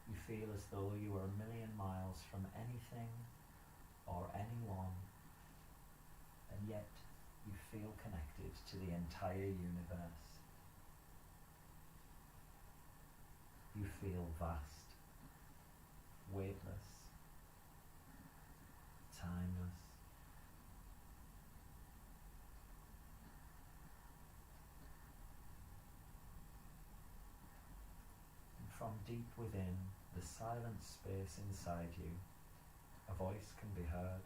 You feel as though you are a million miles from anything or anyone, and yet you feel connected to the entire universe. You feel vast, weightless, timeless. And from deep within the silent space inside you, a voice can be heard.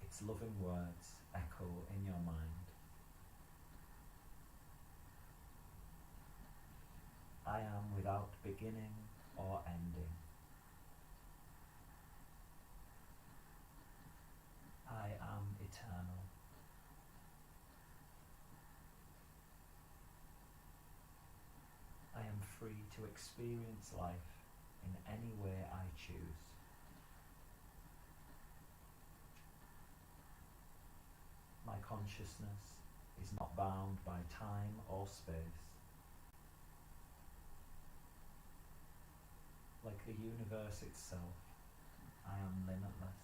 Its loving words echo in your mind. I am without beginning or ending. I am eternal. I am free to experience life in any way I choose. My consciousness is not bound by time or space. Like the universe itself, I am limitless.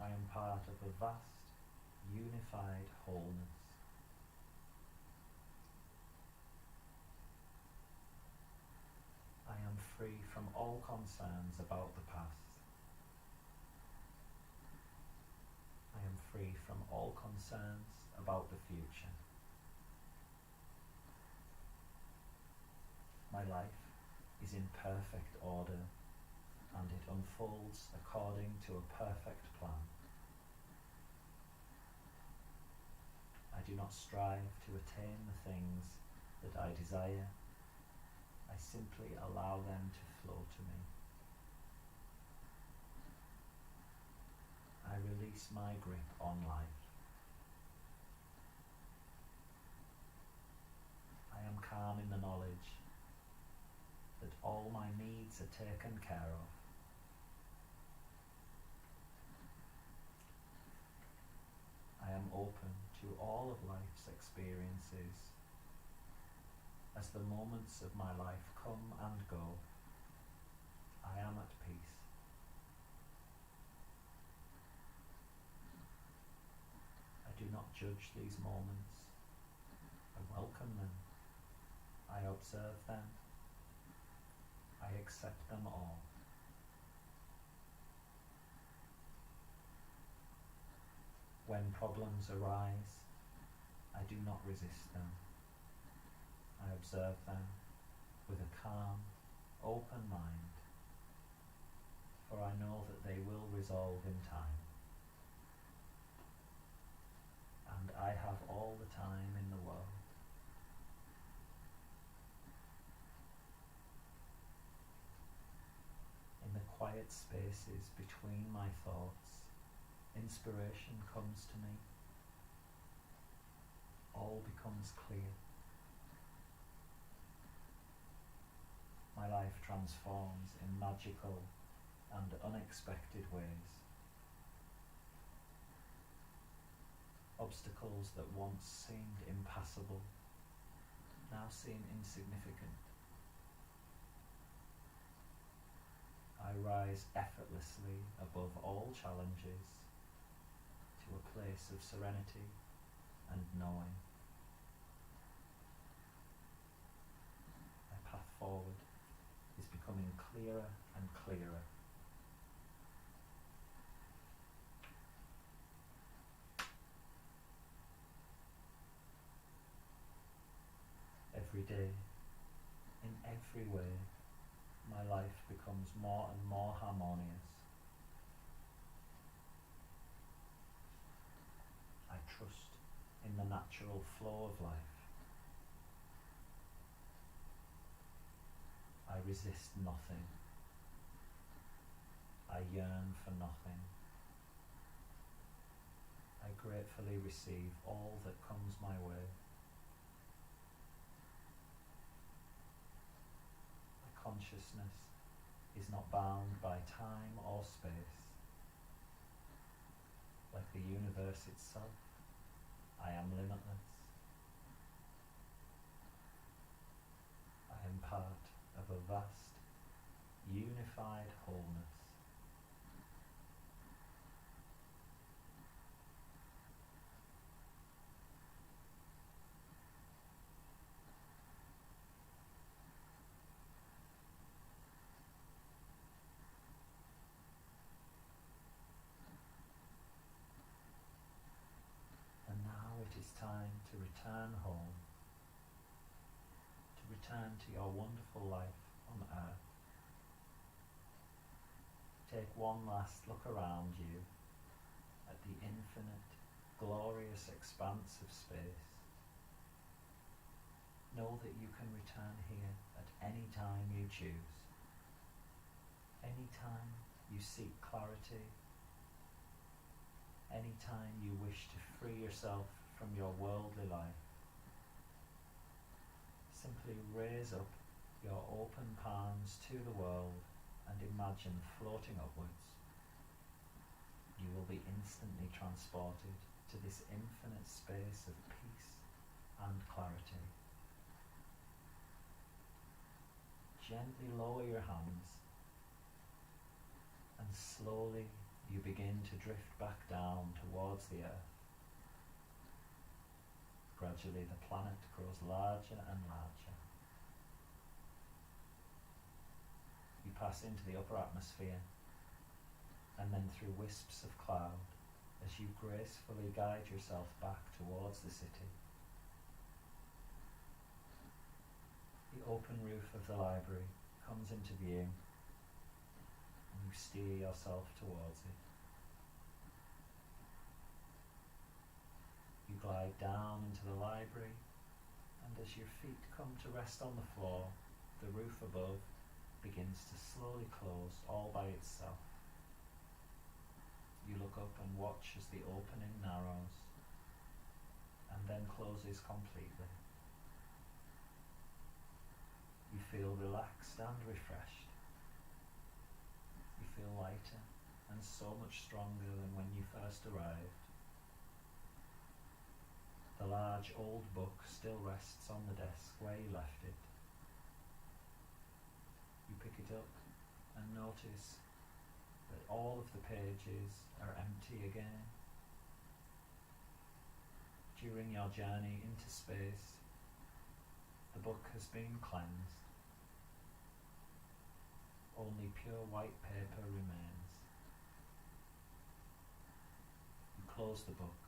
I am part of a vast, unified wholeness. I am free from all concerns about the past. I am free from all concerns about the future. My life is in perfect order, and it unfolds according to a perfect plan. I do not strive to attain the things that I desire. I simply allow them to flow to me. I release my grip on life. I am calm in the knowledge that all my needs are taken care of. I am open to all of life's experiences. As the moments of my life come and go, I am at peace. I do not judge these moments. I welcome them. I observe them. I accept them all. When problems arise, I do not resist them. I observe them with a calm, open mind, for I know that they will resolve in time. And I have all the time in the world. In the quiet spaces between my thoughts, inspiration comes to me. All becomes clear. My life transforms in magical and unexpected ways. Obstacles that once seemed impassable now seem insignificant. I rise effortlessly above all challenges to a place of serenity and knowing. My path forward is becoming clearer and clearer. Every day, in every way, my life becomes more and more harmonious. I trust in the natural flow of life. I resist nothing. I yearn for nothing. I gratefully receive all that comes my way. I consciousness is not bound by time or space. Like the universe itself, I am limitless. I am part of a vast, unified wholeness. And now it is time to return home, to return to your wonderful life on earth. Take one last look around you at the infinite, glorious expanse of space. Know that you can return here at any time you choose. Any time you seek clarity. Any time you wish to free yourself from your worldly life. Simply raise up your open palms to the world and imagine floating upwards. You will be instantly transported to this infinite space of peace and clarity. Gently lower your hands and slowly you begin to drift back down towards the earth. Gradually the planet grows larger and larger. You pass into the upper atmosphere and then through wisps of cloud as you gracefully guide yourself back towards the city. The open roof of the library comes into view and you steer yourself towards it. You glide down into the library, and as your feet come to rest on the floor, the roof above begins to slowly close all by itself. You look up and watch as the opening narrows and then closes completely. You feel relaxed and refreshed. You feel lighter and so much stronger than when you first arrived. The large old book still rests on the desk where you left it. You pick it up and notice that all of the pages are empty again. During your journey into space, the book has been cleansed. Only pure white paper remains. You close the book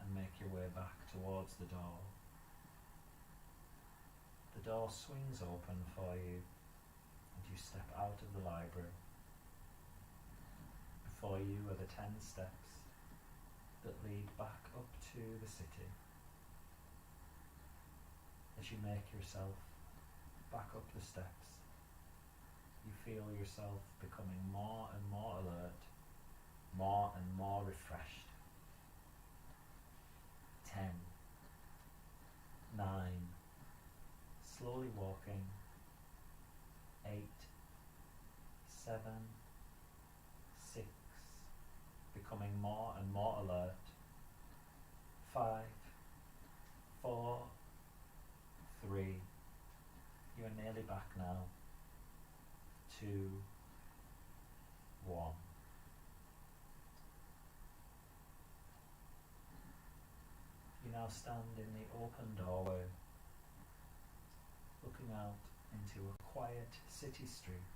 and make your way back towards the door. The door swings open for you and you step out of the library. Before you are the 10 steps that lead back up to the city. As you make yourself back up the steps, you feel yourself becoming more and more alert, more and more refreshed. 10, 9, slowly walking, 8, 7, 6, becoming more and more alert, 5, 4, 3, you are nearly back now, 2, 1. You now stand in the open doorway, looking out into a quiet city street.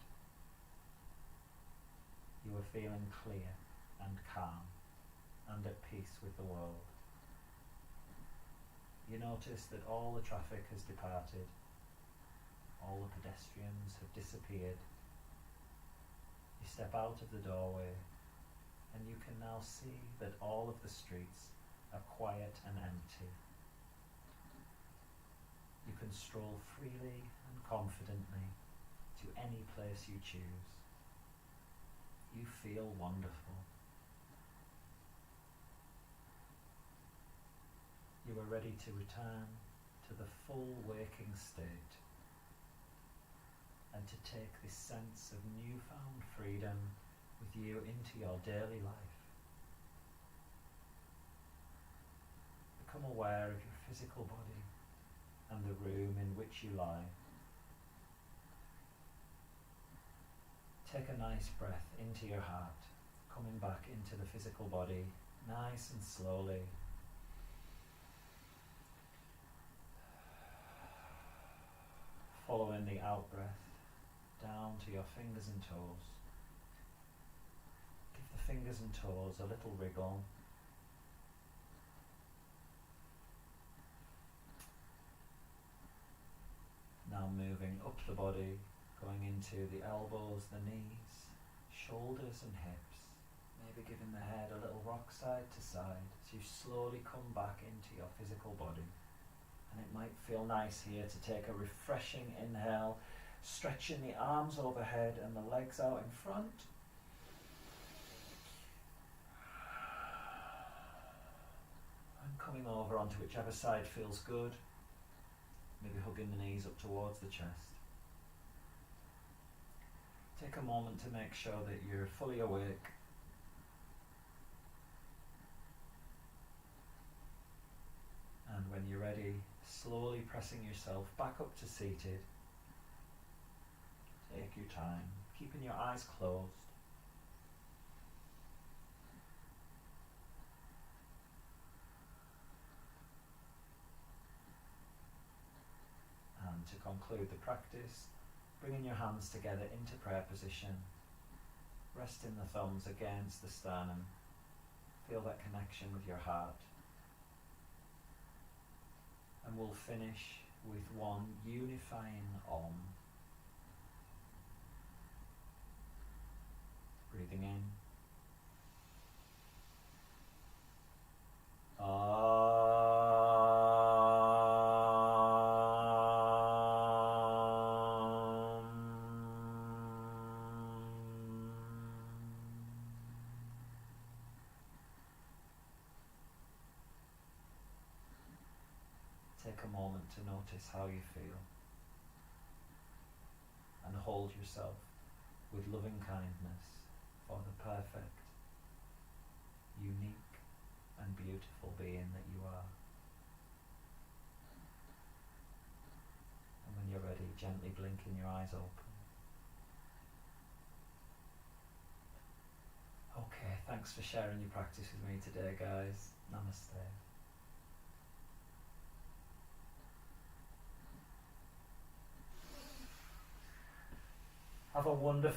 You are feeling clear and calm and at peace with the world. You notice that all the traffic has departed, all the pedestrians have disappeared. You step out of the doorway and you can now see that all of the streets are quiet and empty. You can stroll freely and confidently to any place you choose. You feel wonderful. You are ready to return to the full waking state. and to take this sense of newfound freedom with you into your daily life. Become aware of your physical body and the room in which you lie. Take a nice breath into your heart, coming back into the physical body, nice and slowly. Following the out breath down to your fingers and toes. Give the fingers and toes a little wriggle. Now moving up the body, going into the elbows, the knees, shoulders and hips. Maybe giving the head a little rock side to side as you slowly come back into your physical body. And it might feel nice here to take a refreshing inhale, stretching the arms overhead and the legs out in front. And coming over onto whichever side feels good. Maybe hugging the knees up towards the chest. Take a moment to make sure that you're fully awake. And when you're ready, slowly pressing yourself back up to seated. Take your time, keeping your eyes closed. And to conclude the practice, bringing your hands together into prayer position, resting the thumbs against the sternum. Feel that connection with your heart. And we'll finish with one unifying Om. Breathing in. Take a moment to notice how you feel and hold yourself with loving kindness for the perfect, unique and beautiful being that you are. And when you're ready, gently blinking your eyes open. Okay, thanks for sharing your practice with me today, guys. Namaste. Have a wonderful